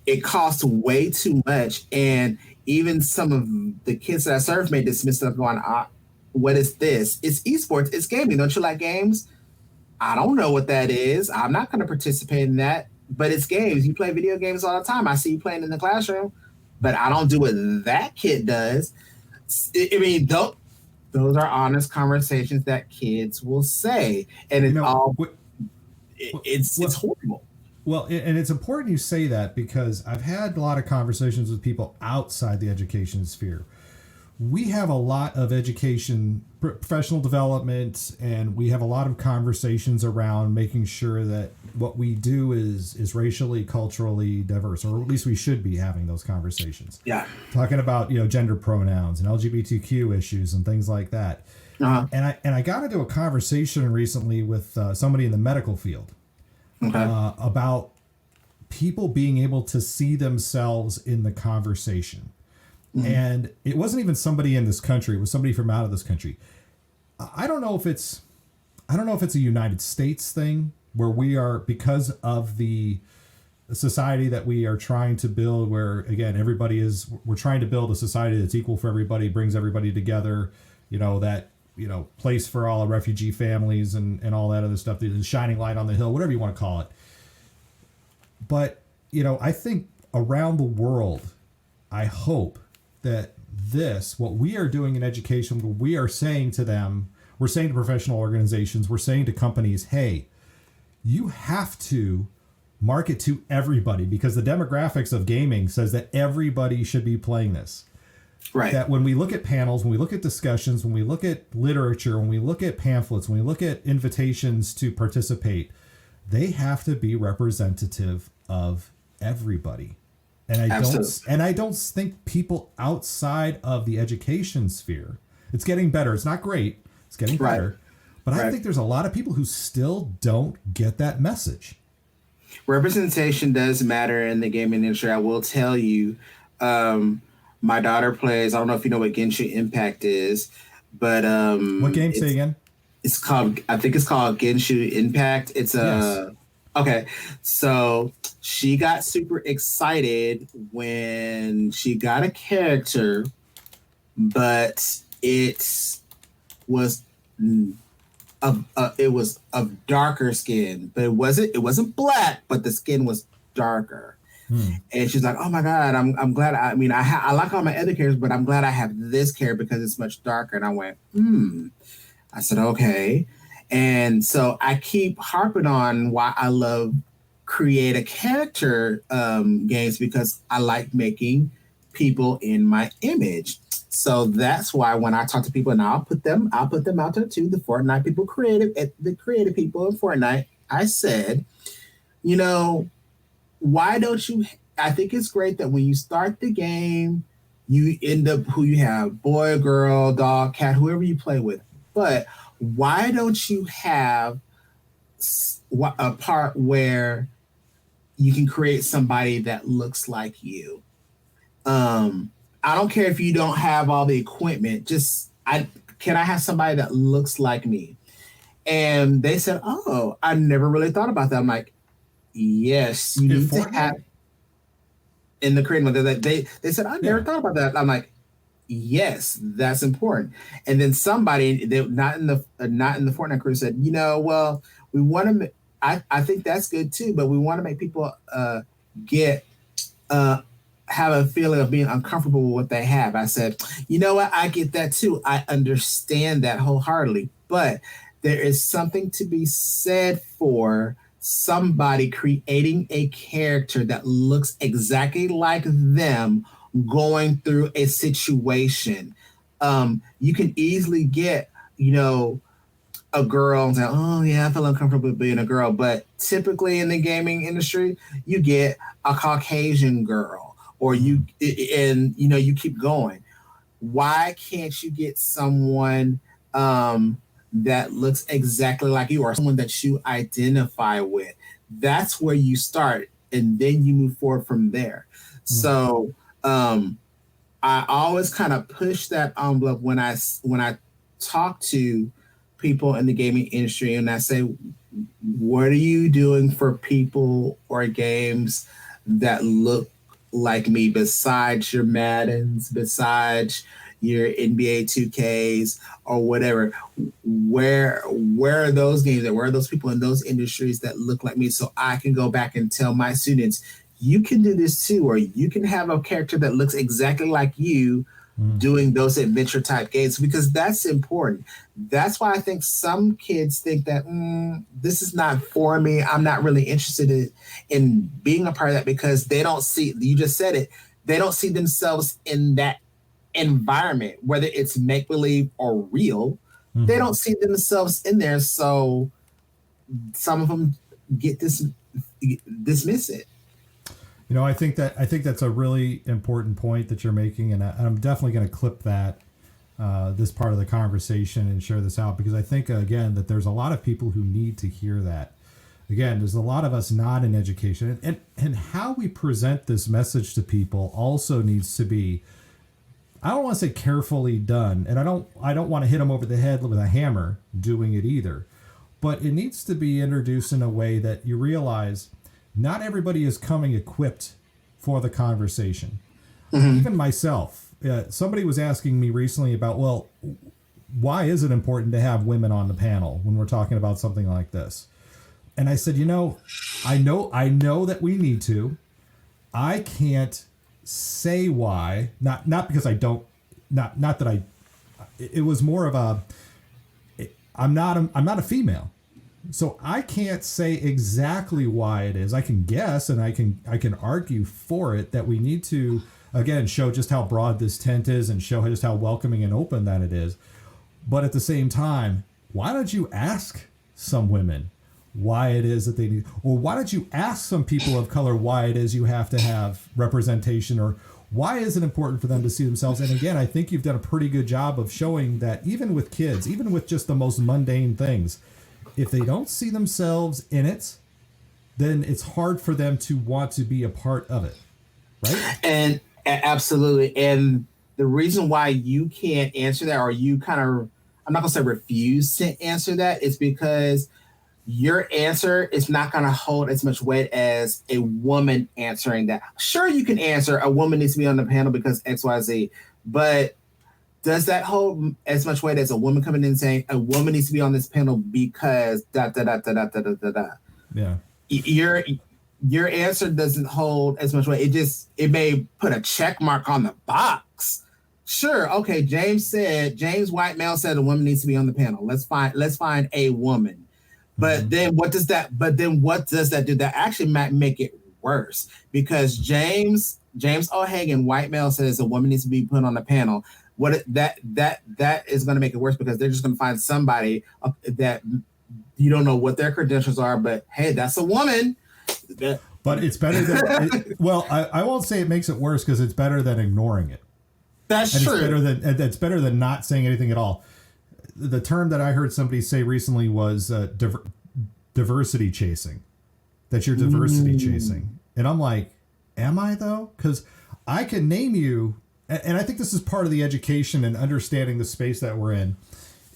It costs way too much, and even some of the kids that I serve may dismiss it, going, "What is this? It's esports. It's gaming. Don't you like games? I don't know what that is. I'm not going to participate in that. But it's games. You play video games all the time. I see you playing in the classroom, but I don't do what that kid does." I mean, those are honest conversations that kids will say, and it's horrible. Well, and it's important you say that, because I've had a lot of conversations with people outside the education sphere. We have a lot of education, professional development, and we have a lot of conversations around making sure that what we do is racially, culturally diverse, or at least we should be having those conversations. Yeah. Talking about, gender pronouns and LGBTQ issues and things like that. Uh-huh. And I got into a conversation recently with somebody in the medical field about people being able to see themselves in the conversation. And it wasn't even somebody in this country. It was somebody from out of this country. I don't know if it's a United States thing where we are, because of the society that we are trying to build, where again, we're trying to build a society that's equal for everybody, brings everybody together, place for all refugee families and all that other stuff, the shining light on the hill, whatever you want to call it. But, I think around the world, I hope that what we are doing in education, we are saying to them, we're saying to professional organizations, we're saying to companies, hey, you have to market to everybody, because the demographics of gaming says that everybody should be playing this. Right. That when we look at panels, when we look at discussions, when we look at literature, when we look at pamphlets, when we look at invitations to participate, they have to be representative of everybody. And I don't think people outside of the education sphere, it's getting better. It's not great. It's getting better. But I think there's a lot of people who still don't get that message. Representation does matter in the gaming industry. I will tell you, my daughter plays, I don't know if you know what Genshin Impact is, but what game? Say again. I think it's called Genshin Impact. It's a Okay, so she got super excited when she got a character, but it was of darker skin, but it wasn't black, but the skin was darker. And she's like, "Oh my God, I'm glad. I like all my other characters, but I'm glad I have this character because it's much darker." And I went, I said, okay. And so I keep harping on why I love create a character games, because I like making people in my image. So that's why when I talk to people, and I'll put them out there too, the Fortnite people, the creative people in Fortnite, I said, why don't you? I think it's great that when you start the game, you end up who you have, boy, girl, dog, cat, whoever you play with. But why don't you have a part where you can create somebody that looks like you? I don't care if you don't have all the equipment. Can I have somebody that looks like me? And they said, "Oh, I never really thought about that." I'm like, "Yes, you need to have." In the creative mode, they said, "I never thought about that." I'm like, "Yes, that's important." And then somebody, not in the Fortnite crew, said, "Well, we want to. I think that's good too, but we want to make people have a feeling of being uncomfortable with what they have." I said, "You know what? I get that too. I understand that wholeheartedly, but there is something to be said for somebody creating a character that looks exactly like them going through a situation." You can easily get, a girl and say, oh yeah, I feel uncomfortable with being a girl. But typically in the gaming industry, you get a Caucasian girl, or you keep going. Why can't you get someone that looks exactly like you, or someone that you identify with? That's where you start, and then you move forward from there. So I always kind of push that envelope when I talk to people in the gaming industry, and I say, what are you doing for people or games that look like me, besides your Maddens, besides your NBA 2Ks or whatever? Where are those games, and where are those people in those industries that look like me, so I can go back and tell my students, you can do this too, or you can have a character that looks exactly like you doing those adventure type games, because that's important. That's why I think some kids think that this is not for me. I'm not really interested in being a part of that, because they don't see, you just said it, they don't see themselves in that environment, whether it's make-believe or real. They don't see themselves in there. So some of them dismiss it. I think that's a really important point that you're making, and I'm definitely going to clip that this part of the conversation and share this out, because I think again that there's a lot of people who need to hear that. Again, there's a lot of us not in education, and how we present this message to people also needs to be, I don't want to say carefully done, and I don't want to hit them over the head with a hammer doing it either, but it needs to be introduced in a way that you realize not everybody is coming equipped for the conversation. Even myself, somebody was asking me recently about, well, why is it important to have women on the panel when we're talking about something like this? And I said, I know that we need to. I can't say why, not because I don't, not that I, it was more of a, I'm not a female. So I can't say exactly why it is. I can guess, and I can argue for it, that we need to, again, show just how broad this tent is and show just how welcoming and open that it is. But at the same time, why don't you ask some women why it is that they need, or why don't you ask some people of color why it is you have to have representation, or why is it important for them to see themselves? And again, I think you've done a pretty good job of showing that even with kids, even with just the most mundane things, if they don't see themselves in it, then it's hard for them to want to be a part of it, right? And absolutely. And the reason why you can't answer that, or you kind of, I'm not going to say refuse to answer that, is because your answer is not going to hold as much weight as a woman answering that. Sure, you can answer a woman needs to be on the panel because XYZ, but does that hold as much weight as a woman coming in and saying a woman needs to be on this panel because da da da da da da da da? Yeah. Your answer doesn't hold as much weight. It may put a check mark on the box. Sure, okay. James white male said a woman needs to be on the panel. Let's find a woman. But then what does that do? That actually might make it worse, because James O'Hagan, white male, says a woman needs to be put on the panel. That is going to make it worse, because they're just going to find somebody that you don't know what their credentials are, but hey, that's a woman. But it's better than I won't say it makes it worse, because it's better than ignoring it. That's true. It's better than not saying anything at all. The term that I heard somebody say recently was diversity chasing. That you're diversity chasing, and I'm like, am I though? Because I can name you. And I think this is part of the education and understanding the space that we're in,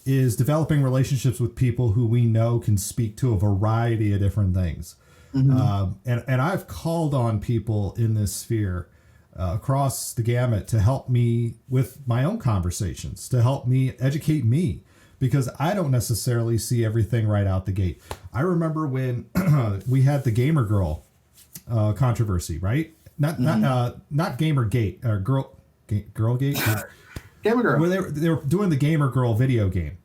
is developing relationships with people who we know can speak to a variety of different things. And I've called on people in this sphere across the gamut to help me with my own conversations, to help me educate me, because I don't necessarily see everything right out the gate. I remember when we had the Gamer Girl controversy, right? Not Gamergate, or Girlgate. Gamer Girl. Where they were doing the Gamer Girl video game.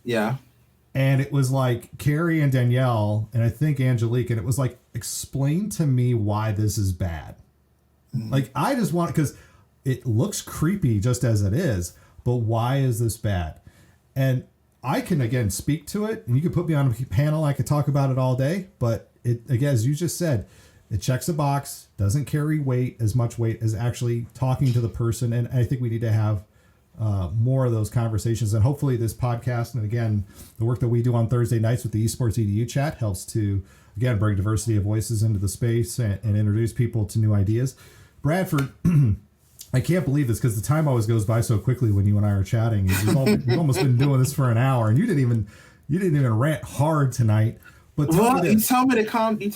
Yeah. And it was like Carrie and Danielle, and I think Angelique, and it was like, explain to me why this is bad. Like, I just want, because it looks creepy just as it is, but why is this bad? And I can, again, speak to it, and you could put me on a panel. I could talk about it all day, but it, again, as you just said, it checks a box, doesn't carry as much weight as actually talking to the person. And I think we need to have more of those conversations. And hopefully this podcast, and again, the work that we do on Thursday nights with the Esports EDU chat helps to, again, bring diversity of voices into the space and introduce people to new ideas. Bradford, I can't believe this because the time always goes by so quickly when you and I are chatting. We've almost been doing this for an hour, and you didn't even rant hard tonight. But you told me to calm it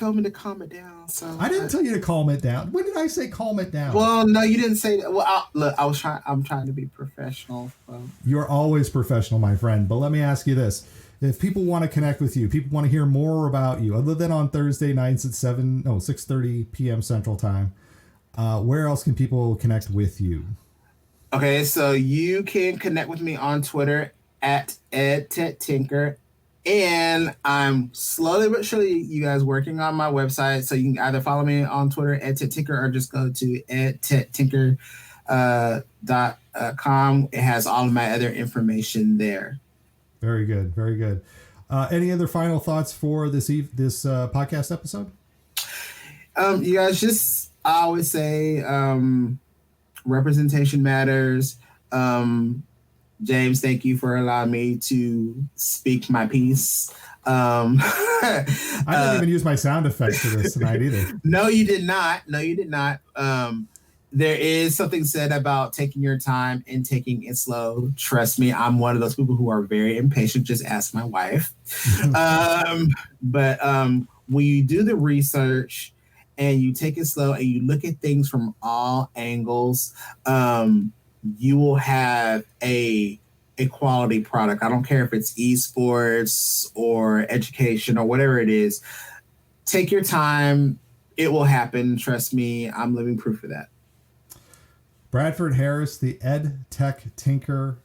down. So I didn't tell you to calm it down. When did I say calm it down? Well, no, you didn't say that. Well, I'm trying to be professional. You're always professional, my friend. But let me ask you this: if people want to connect with you, people want to hear more about you, other than on Thursday nights at 6:30 p.m. Central Time, where else can people connect with you? Okay, so you can connect with me on Twitter at EdTechTinker. And I'm slowly but surely, you guys, working on my website. So you can either follow me on Twitter, EdTechTinker, or just go to edtechtinker.com. It has all of my other information there. Very good. Very good. Any other final thoughts for this podcast episode? You guys, I always say representation matters. James, thank you for allowing me to speak my piece. I didn't even use my sound effects for this tonight either. No, you did not. There is something said about taking your time and taking it slow. Trust me, I'm one of those people who are very impatient. Just ask my wife. But when you do the research and you take it slow and you look at things from all angles, you will have a quality product. I don't care if it's esports or education or whatever it is. Take your time. It will happen. Trust me. I'm living proof of that. Bradford Harris, the EdTechTinker,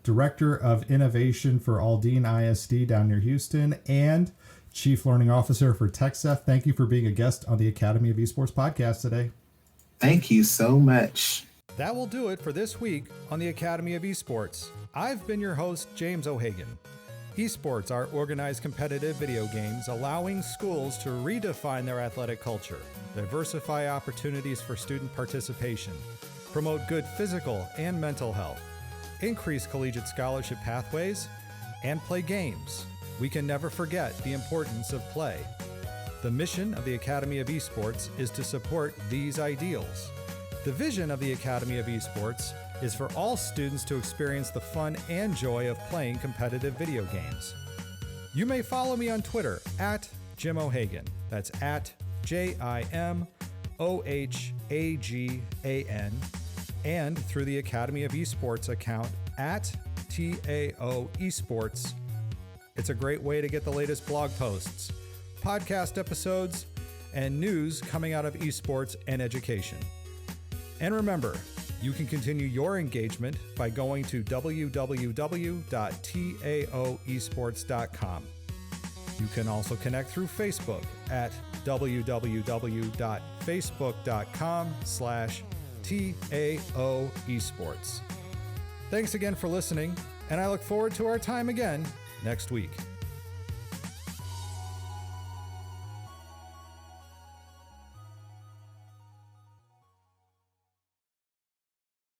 Director of Innovation for Aldine ISD down near Houston, and Chief Learning Officer for TexSEF. Thank you for being a guest on the Academy of Esports podcast today. Thank you so much. That will do it for this week on the Academy of Esports. I've been your host, James O'Hagan. Esports are organized competitive video games allowing schools to redefine their athletic culture, diversify opportunities for student participation, promote good physical and mental health, increase collegiate scholarship pathways, and play games. We can never forget the importance of play. The mission of the Academy of Esports is to support these ideals. The vision of the Academy of Esports is for all students to experience the fun and joy of playing competitive video games. You may follow me on Twitter at Jim O'Hagan. That's at JIMOHAGAN, and through the Academy of Esports account at TAO Esports. It's a great way to get the latest blog posts, podcast episodes, and news coming out of esports and education. And remember, you can continue your engagement by going to www.taoesports.com. You can also connect through Facebook at www.facebook.com/TAOesports. Thanks again for listening, and I look forward to our time again next week.